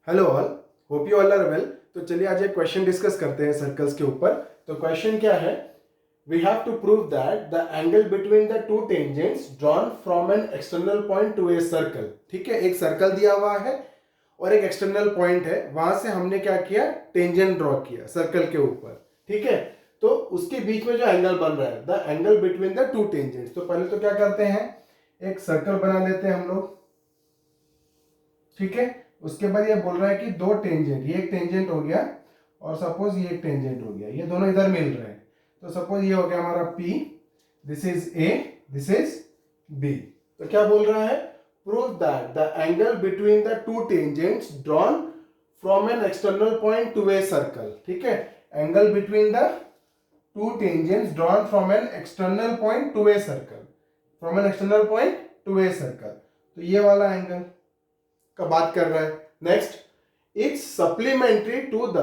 Hello all, hope you all are well. तो चलिए आज एक क्वेश्चन डिस्कस करते हैं सर्कल्स के ऊपर। तो क्वेश्चन क्या है, we have to prove that the angle between the two tangents drawn from an external point to a circle. ठीक है, एक सर्कल दिया हुआ है और एक एक्सटर्नल पॉइंट है, वहां से हमने क्या किया, टेंजेंट ड्रॉ किया सर्कल के ऊपर। ठीक है, तो उसके बीच में जो एंगल बन रहा है, the angle between the two tangents. तो पहले तो क्या करते हैं, एक सर्कल बना लेते हैं हम लोग। ठीक है, उसके बाद ये बोल रहा है कि दो टेंजेंट, ये एक टेंजेंट हो गया और सपोज ये एक टेंजेंट हो गया, ये दोनों इधर मिल रहे हैं। तो सपोज ये हो गया हमारा P, this is A, this is B। तो क्या बोल रहा है, prove that the angle between the two tangents drawn from an external point to a circle. ठीक है, angle between the two tangents drawn from an external point to a circle, from an external point to a circle. तो ये वाला angle का बात कर रहा है। Next, it's supplementary to the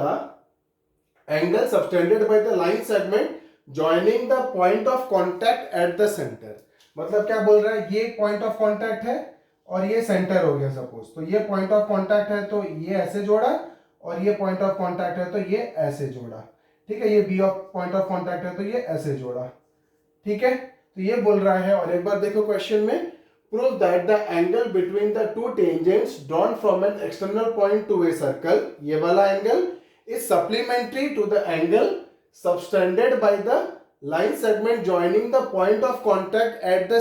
angle subtended by the line segment joining the point of contact at the centre. मतलब क्या बोल रहा है, ये पॉइंट ऑफ कांटेक्ट है और ये सेंटर हो गया सपोज। तो ये पॉइंट ऑफ कांटेक्ट है तो ये ऐसे जोड़ा, और ये पॉइंट ऑफ कांटेक्ट है तो ये ऐसे जोड़ा। ठीक है, ये B of point of contact है तो ये ऐसे जोड़ा। ठीक है, तो ये बोल रहा है। और एक बार देखो क्वेश्चन में, prove that the angle between the two tangents drawn from an external point to a circle, ये वाला angle is supplementary to the angle subtended by the line segment joining the point of contact at the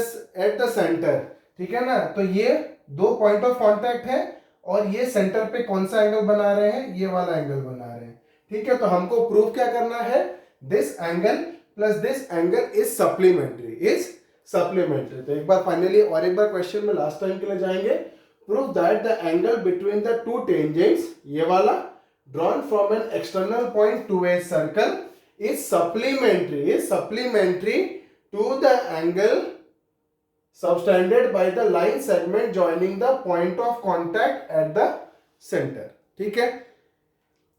center। ठीक है ना, तो ये दो point of contact है और ये सेंटर पे कौन सा एंगल बना रहे हैं, ये वाला एंगल बना रहे हैं। ठीक है, तो हमको प्रूव क्या करना है, this angle plus this angle is supplementary, is supplementary. तो एक बार फाइनली और एक बार क्वेश्चन में लास्ट टाइम के लिए जाएंगे। Prove that the angle between the two tangents, ये वाला, drawn from an external point to a circle is supplementary to the angle subtended by the line segment joining the point of contact at the centre. ठीक है,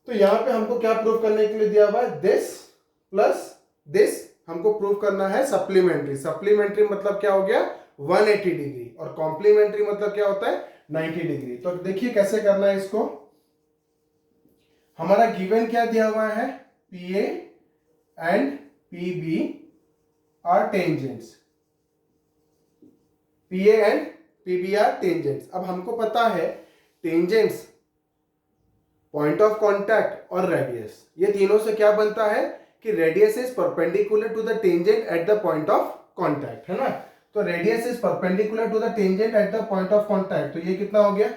तो यहां पे हमको क्या prove करने के लिए दिया हुआ है, दिस प्लस दिस हमको प्रूव करना है सप्लीमेंट्री। सप्लीमेंट्री मतलब क्या हो गया, 180 डिग्री, और कॉम्प्लीमेंट्री मतलब क्या होता है, 90 डिग्री। तो देखिए कैसे करना है इसको। हमारा गिवन क्या दिया हुआ है, PA and PB are tangents, PA and PB are tangents. अब हमको पता है टेंजेंट्स, पॉइंट ऑफ कांटेक्ट और रेडियस, ये तीनों से क्या बनता है कि radius is perpendicular to the tangent at the point of contact, है ना। तो radius is perpendicular to the tangent at the point of contact. तो ये कितना हो गया,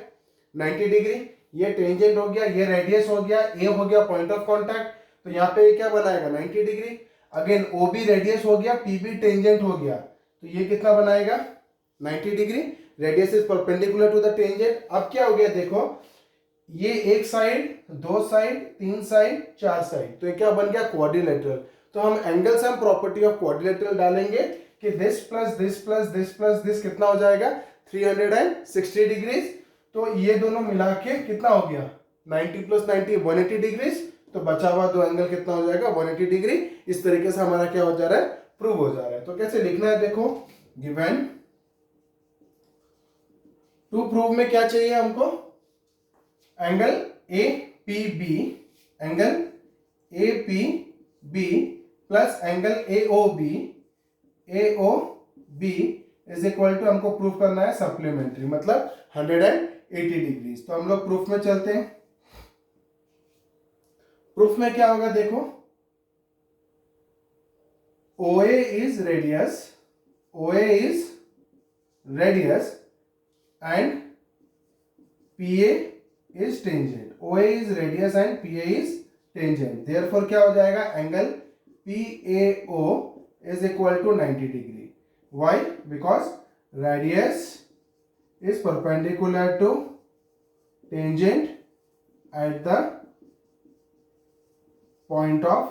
90 डिग्री। ये टेंजेंट हो गया, ये रेडियस हो गया, ए हो गया पॉइंट ऑफ कांटेक्ट। तो यहाँ पे क्या बनाएगा, 90 डिग्री। अगेन OB रेडियस हो गया, PB टेंजेंट हो गया, तो ये कितना बनाएगा, 90 degree. Radius is perpendicular to the tangent. अब क्या हो गया, देखो ये एक साइड, दो साइड, तीन साइड, चार साइड, तो ये क्या बन गया, क्वाड्रिलेटरल। तो हम angle sum property of quadrilateral डालेंगे कि this plus this plus this plus this कितना हो जाएगा, 360 डिग्रीज। तो ये दोनों मिला के कितना हो गया, 90 प्लस 90 180 डिग्रीज। तो बचा हुआ दो एंगल कितना हो जाएगा, 180 डिग्री। इस तरीके से हमारा क्या हो जा रहा है, प्रूव हो जा रहा है। तो कैसे लिखना है, देखो गिवन टू प्रूव में क्या चाहिए हमको, angle APB, angle APB plus angle AOB is equal to, हमको प्रूफ करना है सप्लीमेंट्री, मतलब 180 डिग्रीज। तो हम लोग प्रूफ में चलते हैं। प्रूफ में क्या होगा, देखो OA is radius and PA is tangent, OA is radius and PA is tangent, therefore क्या हो जाएगा, angle PAO is equal to 90 degree। Why? Because radius is perpendicular to tangent at the point of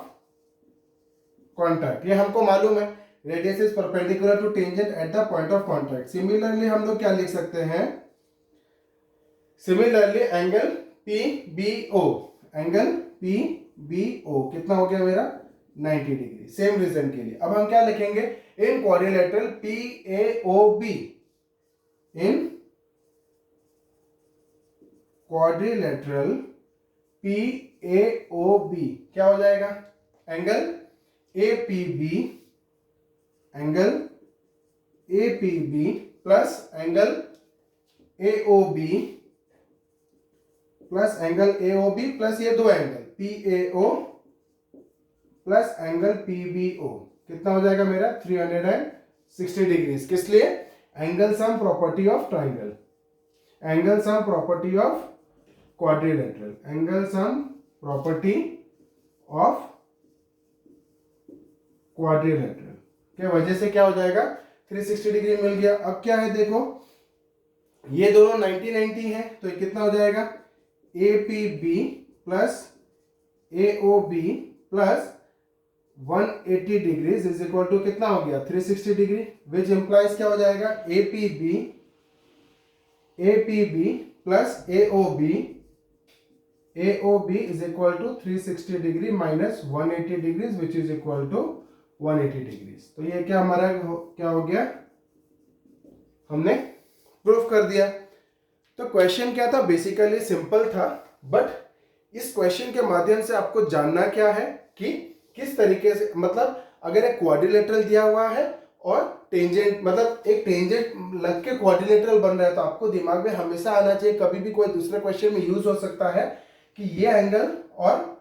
contact। ये हमको मालूम है, radius is perpendicular to tangent at the point of contact। Similarly हम लोग क्या लिख सकते हैं, similarly angle PBO, angle PBO कितना हो गया मेरा, 90 डिग्री। सेम रीजन के लिए अब हम क्या लिखेंगे, इन क्वाड्रिलेटरल PAOB, इन क्वाड्रिलेटरल PAOB क्या हो जाएगा? Angle APB plus angle AOB plus ये दो angle PAO plus angle PBO कितना हो जाएगा मेरा? 360 डिग्रीज। किस लिए? Angle sum property of triangle, angle sum property of quadrilateral, angle sum property of quadrilateral के वजह से क्या हो जाएगा? 360 डिग्री मिल गया। अब क्या है देखो, ये दोनों 90-90 है तो ये कितना हो जाएगा? APB plus AOB plus 180 degrees is equal to कितना हो गया? 360 डिग्री, विच इंप्लाइज क्या हो जाएगा? APB plus AOB is equal to 360 degree minus 180 degrees which is equal to 180 degrees. तो ये क्या हमारा क्या हो गया? हमने प्रूफ कर दिया। तो क्वेश्चन क्या था? बेसिकली सिंपल था, बट इस क्वेश्चन के माध्यम से आपको जानना क्या है कि किस तरीके से, मतलब अगर एक क्वाड्रिलेटरल दिया हुआ है और टेंजेंट, मतलब एक टेंजेंट लग के क्वाड्रिलेटरल बन रहा है, तो आपको दिमाग में हमेशा आना चाहिए, कभी भी कोई दूसरे क्वेश्चन में यूज हो सकता है कि ये एंगल और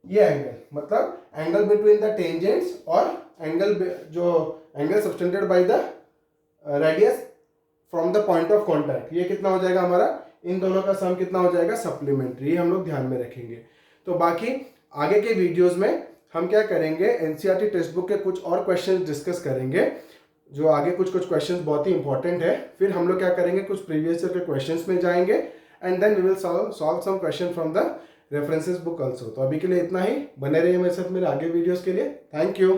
ये एंगल, मतलब एंगल बिटवीन द टेंजेंट्स और एंगल जो angle subtended by the radius from the point of contact, ये कितना हो जाएगा हमारा? इन दोनों का सम कितना हो जाएगा? सप्लीमेंट्री। हम लोग ध्यान में रखेंगे। तो बाकी आगे के वीडियोस में हम क्या करेंगे, एनसीईआरटी टेक्स्ट बुक के कुछ और क्वेश्चंस डिस्कस करेंगे, जो आगे कुछ क्वेश्चंस बहुत ही इंपॉर्टेंट है। फिर हम लोग क्या करेंगे, कुछ प्रीवियस ईयर के क्वेश्चंस में जाएंगे and then we will solve some question from the references book also. तो अभी के लिए इतना ही। बने रहिए मेरे साथ मेरे आगे वीडियोस के लिए। Thank you.